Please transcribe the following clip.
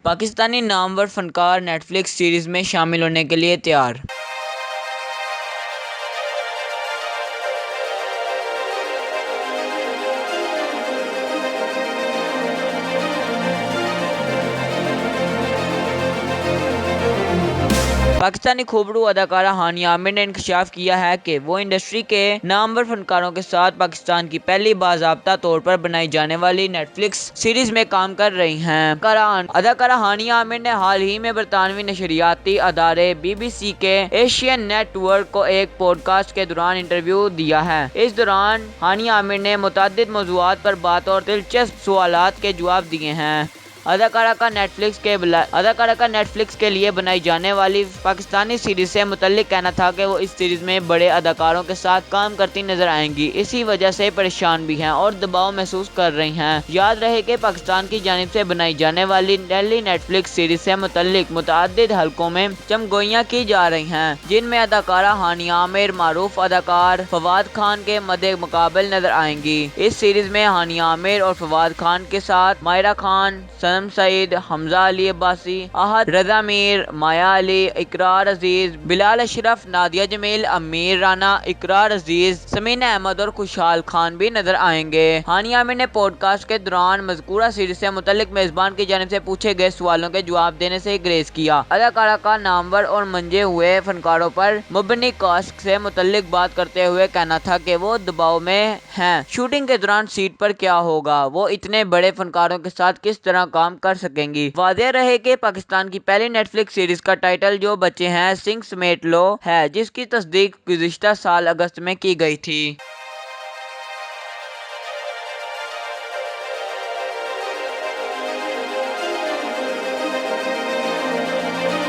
پاکستانی نامور فنکار net flicks series میں شامل ہونے کے لیے تیار۔ پاکستانی خوبرو اداکارہ ہانیہ عامر نے انکشاف کیا ہے کہ وہ انڈسٹری کے نامور فنکاروں کے ساتھ پاکستان کی پہلی باضابطہ طور پر بنائی جانے والی نیٹ فلکس سیریز میں کام کر رہی ہیں۔ اداکارہ ہانیہ عامر نے حال ہی میں برطانوی نشریاتی ادارے BBC کے ایشین نیٹ ورک کو ایک پوڈ کاسٹ کے دوران انٹرویو دیا ہے۔ اس دوران ہانیہ عامر نے متعدد موضوعات پر بات اور دلچسپ سوالات کے جواب دیے ہیں۔ اداکارہ کا نیٹ فلکس کے لیے بنائی جانے والی پاکستانی سیریز سے متعلق کہنا تھا کہ وہ اس سیریز میں بڑے اداکاروں کے ساتھ کام کرتی نظر آئیں گی، اسی وجہ سے پریشان بھی ہیں اور دباؤ محسوس کر رہی ہیں۔ یاد رہے کہ پاکستان کی جانب سے بنائی جانے والی پہلی نیٹ فلکس سیریز سے متعلق متعدد حلقوں میں چمگوئیاں کی جا رہی ہیں، جن میں اداکارہ ہانیہ عامر معروف اداکار فواد خان کے مدِ مقابل نظر آئیں گی۔ اس سیریز میں ہانیہ عامر اور فواد خان کے ساتھ ماہرہ خان، صنم سعید، حمزہ علی عباسی، احد رضا میر، مایا علی، اقرار عزیز، بلال اشرف، نادیہ جمیل، امیر رانا، اقرار عزیز، سمینہ احمد اور خوشحال خان بھی نظر آئیں گے۔ ہانیہ عامر نے پوڈ کاسٹ کے دوران مذکورہ سیریز سے متعلق میزبان کی جانب سے پوچھے گئے سوالوں کے جواب دینے سے گریز کیا۔ اداکارہ کا نامور اور منجے ہوئے فنکاروں پر مبنی کاسٹ سے متعلق بات کرتے ہوئے کہنا تھا کہ وہ دباؤ میں ہیں۔ شوٹنگ کے دوران سیٹ پر کیا ہوگا، وہ اتنے بڑے فنکاروں کے ساتھ کس طرح کام کر سکیں گی۔ واضح رہے کہ پاکستان کی پہلی نیٹ فلکس سیریز کا ٹائٹل جو بچے ہیں سنگ سمیٹ لو ہے، جس کی تصدیق گزشتہ سال اگست میں کی گئی تھی۔